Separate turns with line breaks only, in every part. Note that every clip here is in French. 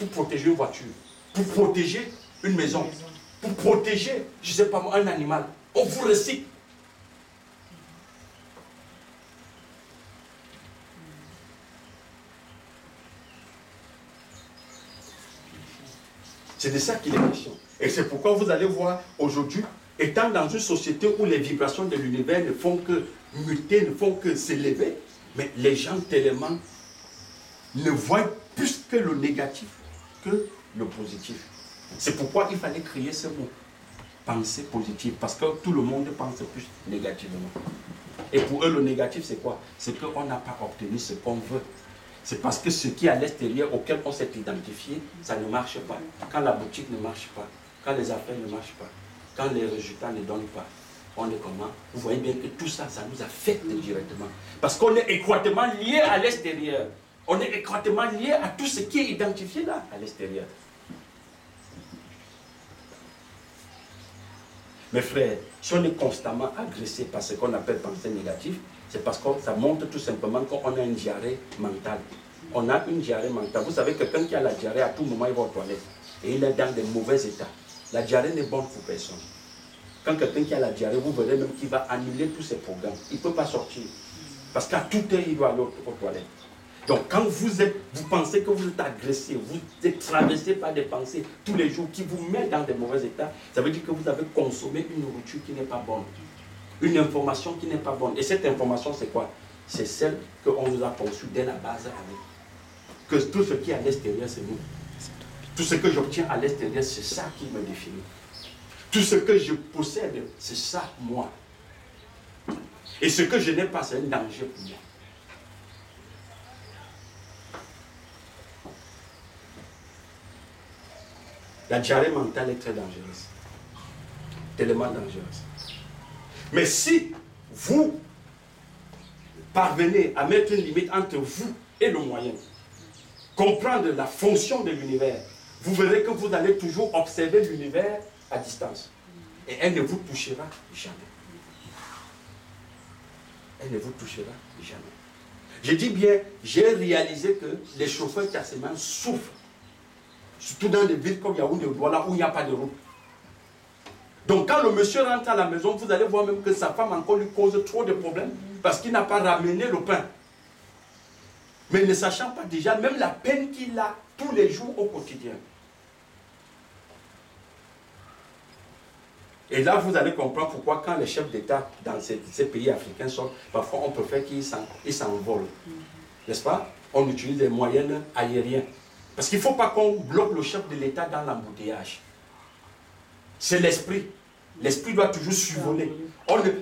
pour protéger une voiture, pour protéger une maison, pour protéger, je ne sais pas moi, un animal. On vous recycle. C'est de ça qu'il est question. Et c'est pourquoi vous allez voir aujourd'hui, étant dans une société où les vibrations de l'univers ne font que muter, ne font que s'élever, mais les gens tellement ne voient plus que le négatif que le positif. C'est pourquoi il fallait créer ce mot, pensée positive, parce que tout le monde pense plus négativement. Et pour eux, le négatif, c'est quoi? C'est qu'on n'a pas obtenu ce qu'on veut. C'est parce que ce qui est à l'extérieur, auquel on s'est identifié, ça ne marche pas. Quand la boutique ne marche pas, quand les affaires ne marchent pas, quand les résultats ne donnent pas, on est comment? Vous voyez bien que tout ça, ça nous affecte directement. Parce qu'on est étroitement lié à l'extérieur. On est étroitement lié à tout ce qui est identifié là, à l'extérieur. Mes frères, si on est constamment agressé par ce qu'on appelle pensée négative, c'est parce que ça montre tout simplement qu'on a une diarrhée mentale. On a une diarrhée mentale. Vous savez, quelqu'un qui a la diarrhée, à tout moment, il va aux toilettes. Et il est dans de mauvais états. La diarrhée n'est bonne pour personne. Quand quelqu'un qui a la diarrhée, vous verrez même qu'il va annuler tous ses programmes. Il ne peut pas sortir. Parce qu'à tout heure, il doit aller aux toilettes. Donc, quand vous pensez que vous êtes agressé, vous êtes traversé par des pensées tous les jours qui vous mettent dans de mauvais états, ça veut dire que vous avez consommé une nourriture qui n'est pas bonne. Une information qui n'est pas bonne. Et cette information, c'est quoi? C'est celle qu'on nous a conçue dès la base avec. Que tout ce qui est à l'extérieur, c'est nous. Tout ce que j'obtiens à l'extérieur, c'est ça qui me définit. Tout ce que je possède, c'est ça, moi. Et ce que je n'ai pas, c'est un danger pour moi. La diarrhée mentale est très dangereuse. Tellement dangereuse. Mais si vous parvenez à mettre une limite entre vous et le moyen, comprendre la fonction de l'univers, vous verrez que vous allez toujours observer l'univers à distance. Et elle ne vous touchera jamais. Elle ne vous touchera jamais. Je dis bien, j'ai réalisé que les chauffeurs taximans souffrent. Surtout dans des villes comme Yaoundé ou Douala où il n'y a pas de route. Donc quand le monsieur rentre à la maison, vous allez voir même que sa femme encore lui cause trop de problèmes parce qu'il n'a pas ramené le pain. Mais ne sachant pas déjà même la peine qu'il a tous les jours au quotidien. Et là, vous allez comprendre pourquoi quand les chefs d'État dans ces pays africains sont, parfois on préfère qu'ils s'envolent. N'est-ce pas? On utilise des moyens aériens. Parce qu'il ne faut pas qu'on bloque le chef de l'État dans l'embouteillage. C'est l'esprit. L'esprit doit toujours survoler.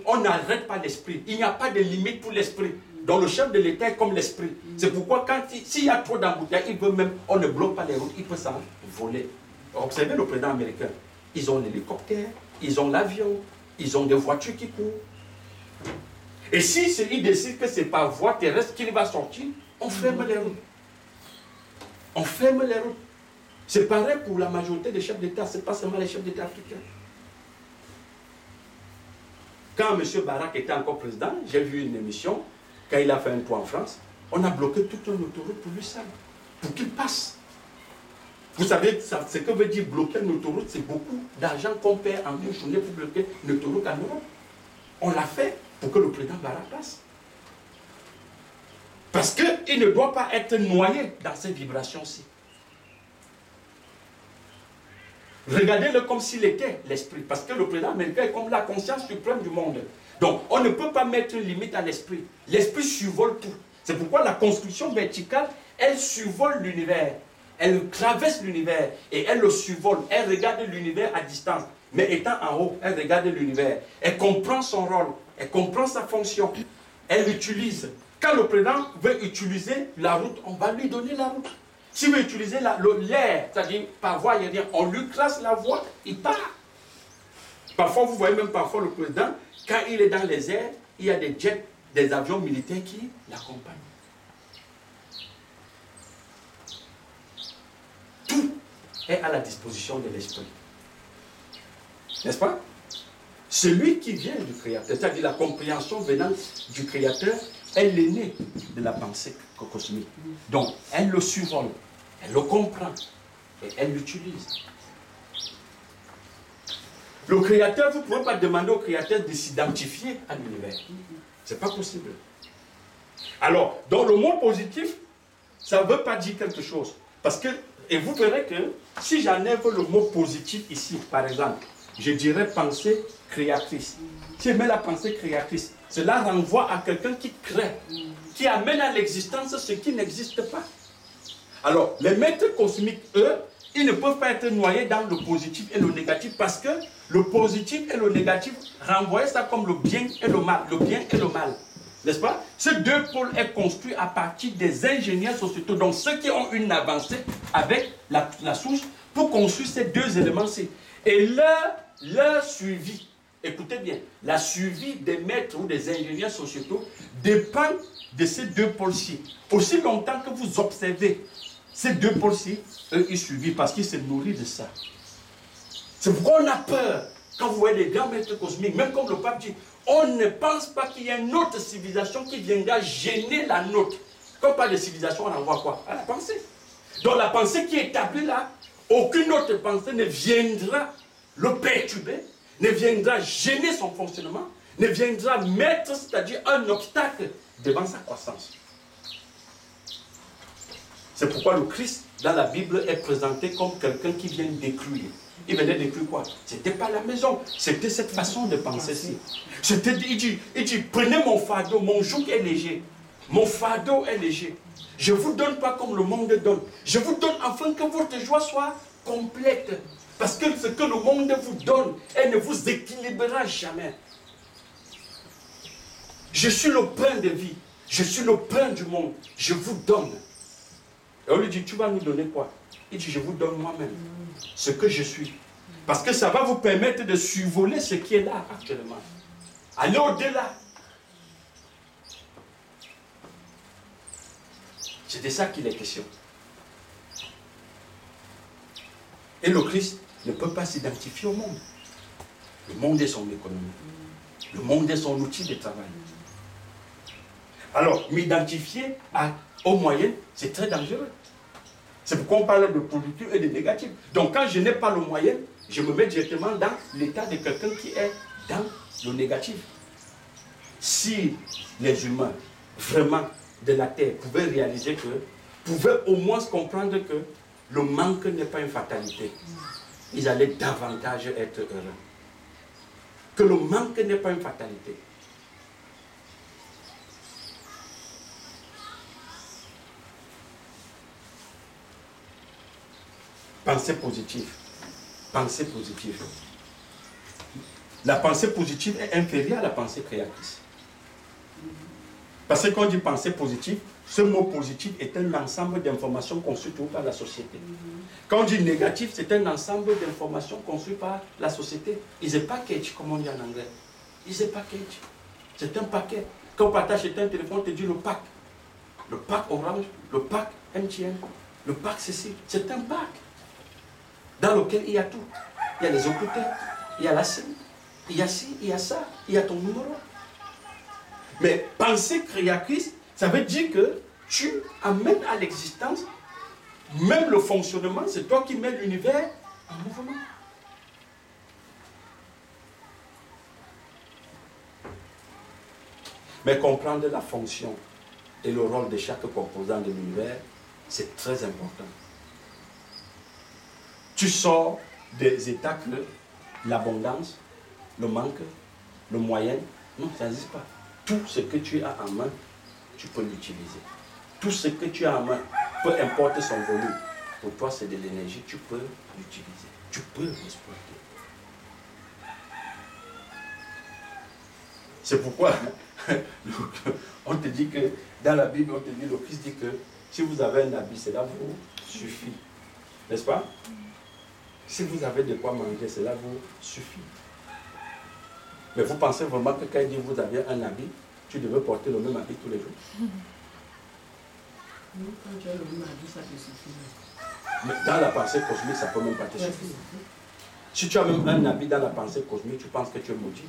On n'arrête pas l'esprit. Il n'y a pas de limite pour l'esprit. Donc le chef de l'État est comme l'esprit. C'est pourquoi s'il y a trop d'embouteillages, il veut même, on ne bloque pas les routes, il peut s'envoler. Observez le président américain. Ils ont l'hélicoptère, ils ont l'avion, ils ont des voitures qui courent. Et si il décide que c'est par voie terrestre qu'il va sortir, on ferme les routes. On ferme les routes. C'est pareil pour la majorité des chefs d'État, ce n'est pas seulement les chefs d'État africains. Quand M. Barak était encore président, j'ai vu une émission, quand il a fait un tour en France, on a bloqué toute une autoroute pour lui seul, pour qu'il passe. Vous savez, ce que veut dire bloquer une autoroute, c'est beaucoup d'argent qu'on perd en une journée pour bloquer une autoroute en Europe. On l'a fait pour que le président Barak passe. Parce qu'il ne doit pas être noyé dans ces vibrations-ci. Regardez-le comme s'il était l'esprit. Parce que le président américain est comme la conscience suprême du monde. Donc, on ne peut pas mettre une limite à l'esprit. L'esprit survole tout. C'est pourquoi la construction verticale, elle survole l'univers. Elle traverse l'univers et elle le survole. Elle regarde l'univers à distance. Mais étant en haut, elle regarde l'univers. Elle comprend son rôle. Elle comprend sa fonction. Elle l'utilise. Quand le président veut utiliser la route, on va lui donner la route. S'il veut utiliser l'air, c'est-à-dire par voie aérienne, on lui trace la voie, il part. Parfois, vous voyez même parfois le président, quand il est dans les airs, il y a des jets, des avions militaires qui l'accompagnent. Tout est à la disposition de l'esprit. N'est-ce pas? Celui qui vient du Créateur, c'est-à-dire la compréhension venant du Créateur, elle est née de la pensée cosmique. Donc, elle le survole, elle le comprend, et elle l'utilise. Le créateur, vous ne pouvez pas demander au créateur de s'identifier à l'univers. Ce n'est pas possible. Alors, dans le monde positif, ça ne veut pas dire quelque chose. Parce que, et vous verrez que si j'enlève le mot positif ici, par exemple, je dirais pensée créatrice. Si je mets la pensée créatrice, cela renvoie à quelqu'un qui crée, qui amène à l'existence ce qui n'existe pas. Alors, les maîtres cosmiques, eux, ils ne peuvent pas être noyés dans le positif et le négatif parce que le positif et le négatif renvoient ça comme le bien et le mal. Le bien et le mal. N'est-ce pas? Ces deux pôles est construit à partir des ingénieurs sociétaux, donc ceux qui ont une avancée avec la souche pour construire ces deux éléments-ci. Et leur suivi, écoutez bien, la suivi des maîtres ou des ingénieurs sociétaux dépend de ces deux pôles-ci. Aussi longtemps que vous observez ces deux pôles-ci, eux, ils suivent parce qu'ils se nourrissent de ça. C'est pourquoi on a peur. Quand vous voyez les grands maîtres cosmiques, même comme le pape dit, on ne pense pas qu'il y ait une autre civilisation qui viendra gêner la nôtre. Quand on parle de civilisation, on envoie quoi? À la pensée. Donc la pensée qui est établie là, aucune autre pensée ne viendra le perturber, ne viendra gêner son fonctionnement, ne viendra mettre, c'est-à-dire un obstacle devant sa croissance. C'est pourquoi le Christ, dans la Bible, est présenté comme quelqu'un qui vient détruire. Il venait détruire quoi? C'était pas la maison, c'était cette façon de penser-ci. Il dit, prenez mon fardeau, mon joug est léger. Mon fardeau est léger. Je ne vous donne pas comme le monde donne. Je vous donne afin que votre joie soit complète. Parce que ce que le monde vous donne, elle ne vous équilibrera jamais. Je suis le pain de vie. Je suis le pain du monde. Je vous donne. Et on lui dit, tu vas nous donner quoi? Il dit, je vous donne moi-même ce que je suis. Parce que ça va vous permettre de survoler ce qui est là actuellement. Aller au-delà. C'est de ça qu'il est question. Et le Christ ne peut pas s'identifier au monde. Le monde est son économie. Le monde est son outil de travail. Alors, m'identifier aux moyens, c'est très dangereux. C'est pourquoi on parle de positif et de négatif. Donc quand je n'ai pas le moyen, je me mets directement dans l'état de quelqu'un qui est dans le négatif. Si les humains, vraiment, de la terre, pouvaient réaliser pouvaient au moins comprendre que le manque n'est pas une fatalité, ils allaient davantage être heureux. Que le manque n'est pas une fatalité. Pensée positive. Pensée positive. La pensée positive est inférieure à la pensée créatrice. Parce que quand on dit pensée positive, ce mot positif est un ensemble d'informations construites par la société. Quand on dit négatif, c'est un ensemble d'informations construites par la société. It's a package, comme on dit en anglais. It's a package. C'est un paquet. Quand on partage un téléphone, on te dit le pack. Le pack Orange, le pack MTN, le pack ceci. C'est un pack dans lequel il y a tout. Il y a les écouteurs, il y a la scène, il y a ci, il y a ça, il y a ton numéro. Mais pensée créatrice, ça veut dire que tu amènes à l'existence, même le fonctionnement, c'est toi qui mets l'univers en mouvement. Mais comprendre la fonction et le rôle de chaque composant de l'univers, c'est très important. Tu sors des états que l'abondance, le manque, le moyen, non, ça n'existe pas. Tout ce que tu as en main, tu peux l'utiliser. Tout ce que tu as en main, peu importe son volume, pour toi c'est de l'énergie, tu peux l'utiliser. Tu peux l'exploiter. C'est pourquoi on te dit que, dans la Bible, on te dit, le Christ dit que si vous avez un habit, cela vous suffit. N'est-ce pas? Si vous avez de quoi manger, cela vous suffit. Mais vous pensez vraiment que quand il dit vous avez un habit, tu devais porter le même habit tous les jours?
Non, quand tu as le même habit, ça te suffit.
Mais dans la pensée cosmique, ça ne peut même pas te suffire. Si tu as même un habit dans la pensée cosmique, tu penses que tu es maudit.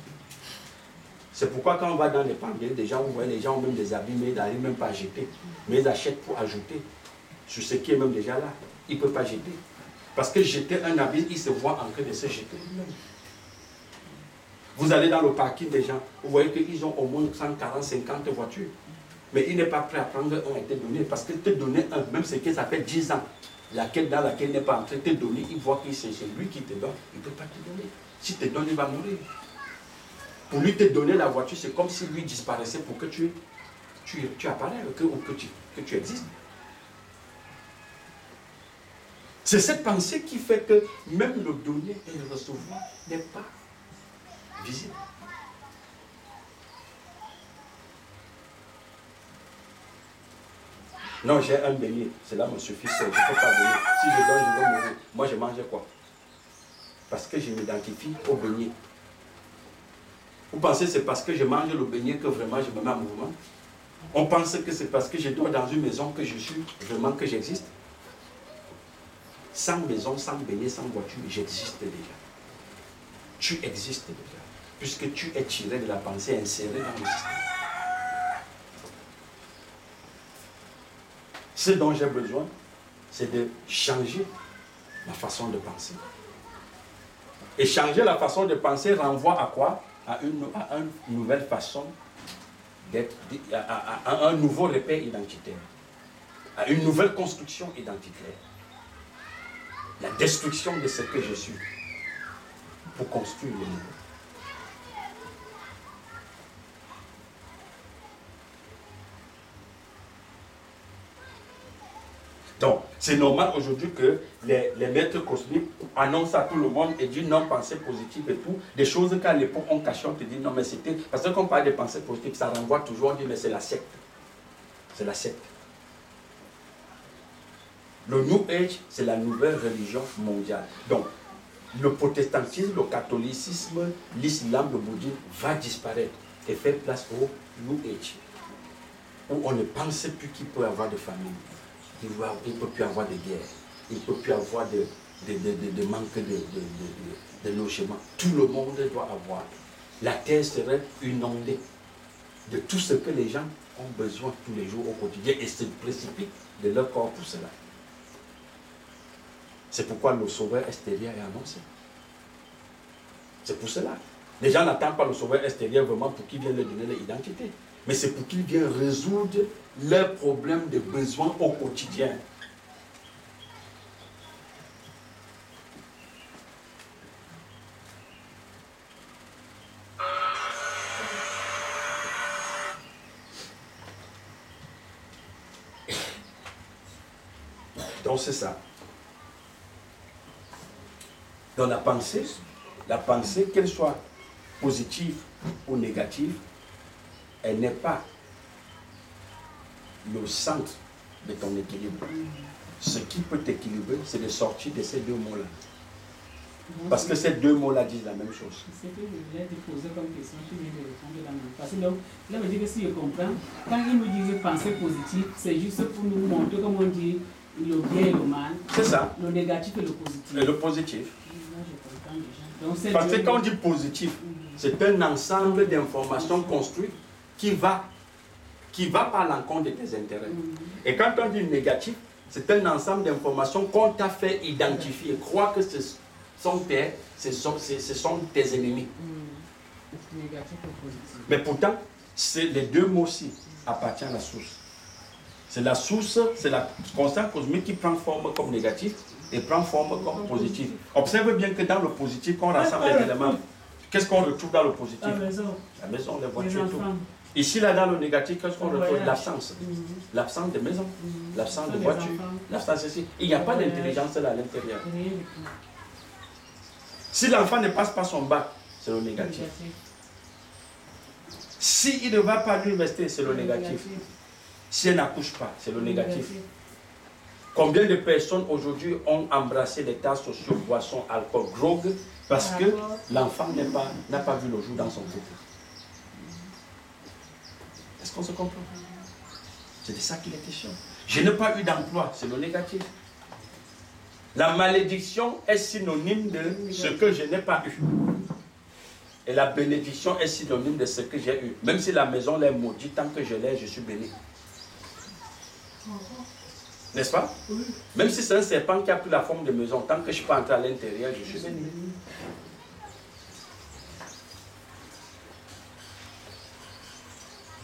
C'est pourquoi quand on va dans les pandémies, des gens, vous voyez, les gens ont même des habits, mais ils n'arrivent même pas à jeter. Mais ils achètent pour ajouter sur ce qui est même déjà là. Ils ne peuvent pas jeter. Parce que jeter un habit, il se voit en train de se jeter lui-même. Vous allez dans le parking des gens, vous voyez qu'ils ont au moins 140, 50 voitures. Mais il n'est pas prêt à prendre un et te donner. Parce que te donner un, même ce qui s'appelle 10 ans, dans laquelle il n'est pas en train de te donner, il voit que c'est lui qui te donne, il ne peut pas te donner. S'il te donne, il va mourir. Pour lui te donner la voiture, c'est comme si lui disparaissait pour que tu apparais, que tu existes. C'est cette pensée qui fait que même le donner et le recevoir n'est pas visible. Non, j'ai un beignet, cela me suffit, je ne peux pas donner. Si je donne, je vais mourir. Moi, je mange quoi? Parce que je m'identifie au beignet. Vous pensez que c'est parce que je mange le beignet que vraiment je me mets en mouvement? On pense que c'est parce que je dors dans une maison que je suis vraiment que j'existe? Sans maison, sans beignet, sans voiture, j'existe déjà. Tu existes déjà. Puisque tu es tiré de la pensée, inséré dans le système. Ce dont j'ai besoin, c'est de changer ma façon de penser. Et changer la façon de penser renvoie à quoi? À une nouvelle façon d'être, à un nouveau repère identitaire, à une nouvelle construction identitaire. La destruction de ce que je suis pour construire le nouveau. Donc, c'est normal aujourd'hui que les maîtres cosmiques annoncent à tout le monde et disent non, pensée positive et tout. Des choses qu'à l'époque on cachait, on te dit non, mais c'était. Parce que quand on parle de pensée positive, ça renvoie toujours, on dit mais c'est la secte. C'est la secte. Le New Age, c'est la nouvelle religion mondiale. Donc, le protestantisme, le catholicisme, l'islam, le bouddhisme va disparaître et faire place au New Age. Où on ne pense plus qu'il peut y avoir de famille. Il ne peut plus avoir de guerre, il ne peut plus avoir de manque de logement. Tout le monde doit avoir. La terre serait inondée de tout ce que les gens ont besoin tous les jours au quotidien et se précipitent de leur corps pour cela. C'est pourquoi le sauveur extérieur est annoncé. C'est pour cela. Les gens n'attendent pas le sauveur extérieur vraiment pour qu'il vienne leur donner leur identité. Mais c'est pour qu'ils viennent résoudre leurs problèmes de besoins au quotidien. Donc c'est ça. Dans la pensée, qu'elle soit positive ou négative, elle n'est pas le centre de ton équilibre. Ce qui peut t'équilibrer, c'est de sortir de ces deux mots-là. Parce que ces deux mots-là disent la même chose.
C'est que je voulais te poser comme question, tu viens de répondre la même. Parce que donc, là, je dis que si je comprends, quand il nous dit penser positive, c'est juste pour nous montrer, comme on dit, le bien et le mal.
C'est ça.
Le négatif et le positif.
Et le positif.
Là, je comprends déjà. Donc,
parce que quand on dit positif, c'est un ensemble d'informations construites qui va par l'encontre de tes intérêts. Et quand on dit négatif, c'est un ensemble d'informations qu'on t'a fait identifier. Crois que ce sont tes ennemis.
Négatif ou positif.
Mais pourtant, les deux mots-ci appartiennent à la source. C'est la source, c'est la constante cosmique qui prend forme comme négatif et prend forme comme positif. Observe bien que dans le positif, quand on rassemble les éléments, qu'est-ce qu'on retrouve dans le positif?
La maison.
La maison, les voitures, tout. Ici, là, dans le négatif, qu'est-ce qu'on retrouve? L'absence. L'absence de maison, l'absence de voiture, l'absence ici. Il n'y a pas d'intelligence là à l'intérieur. Si l'enfant ne passe pas son bac, c'est le négatif. S'il ne va pas à l'université, c'est le négatif. Si elle n'accouche pas, c'est le négatif. Combien de personnes aujourd'hui ont embrassé l'état social, boisson, alcool, drogue, parce que l'enfant n'a pas vu le jour dans son couple? Est-ce qu'on se comprend? C'est de ça qu'il est question. Je n'ai pas eu d'emploi, c'est le négatif. La malédiction est synonyme de ce que je n'ai pas eu. Et la bénédiction est synonyme de ce que j'ai eu. Même si la maison est maudite, tant que je l'ai, je suis béni. N'est-ce pas?
Oui.
Même si c'est un serpent qui a pris la forme de maison, tant que je ne suis pas entré à l'intérieur, je suis béni.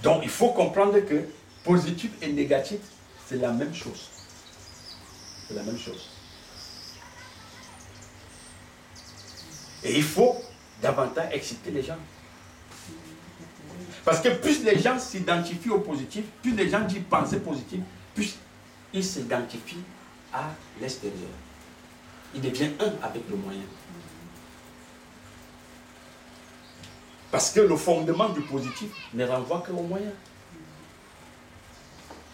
Donc, il faut comprendre que positif et négatif, c'est la même chose. C'est la même chose. Et il faut davantage exciter les gens. Parce que plus les gens s'identifient au positif, plus les gens disent penser positif, plus ils s'identifient à l'extérieur. Il devient un avec le moyen. Parce que le fondement du positif ne renvoie qu'au moyen.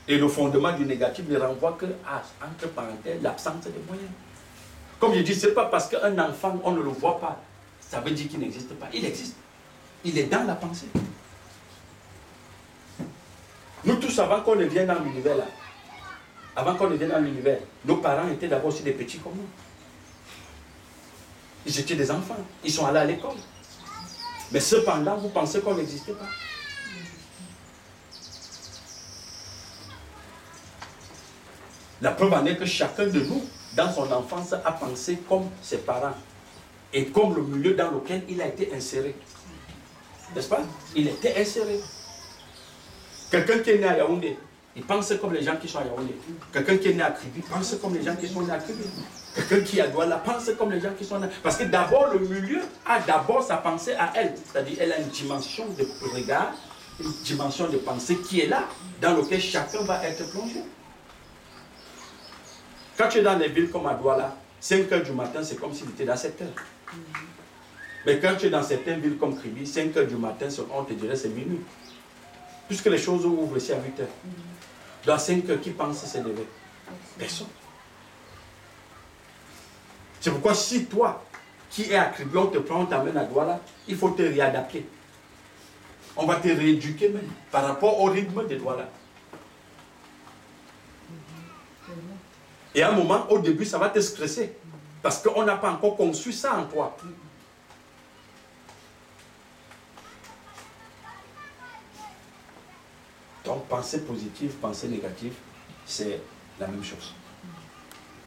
Et le fondement du négatif ne renvoie que à, entre parenthèses, l'absence de moyens. Comme je dis, ce n'est pas parce qu'un enfant, on ne le voit pas, ça veut dire qu'il n'existe pas. Il existe. Il est dans la pensée. Nous tous, avant qu'on ne vienne dans l'univers là, avant qu'on ne vienne dans l'univers, nos parents étaient d'abord aussi des petits comme nous. Ils étaient des enfants. Ils sont allés à l'école. Mais cependant, vous pensez qu'on n'existait pas. La preuve en est que chacun de nous, dans son enfance, a pensé comme ses parents. Et comme le milieu dans lequel il a été inséré. N'est-ce pas? Il était inséré. Quelqu'un qui est né à Yaoundé, il pense comme les gens qui sont à Yaoundé. Quelqu'un qui est né à Kribi pense comme les gens qui sont nés à Kribi. Quelqu'un qui est à Douala pense comme les gens qui sont nés. Parce que d'abord, le milieu a d'abord sa pensée à elle. C'est-à-dire, elle a une dimension de regard, une dimension de pensée qui est là, dans laquelle chacun va être plongé. Quand tu es dans les villes comme à Douala, 5 h du matin, c'est comme s'il était dans 7 h. Mais quand tu es dans certaines villes comme Kribi, 5 h du matin, on te dirait c'est minuit. Puisque les choses ouvrent ici à 8 h. Dans 5 h, qui pense se lever? Personne. C'est pourquoi si toi, qui es à Kribi, on te prend, on t'amène à Douala, il faut te réadapter. On va te rééduquer même par rapport au rythme de Douala. Et à un moment, au début, ça va te stresser. Parce qu'on n'a pas encore conçu ça en toi. Donc, pensée positive, pensée négative, c'est la même chose.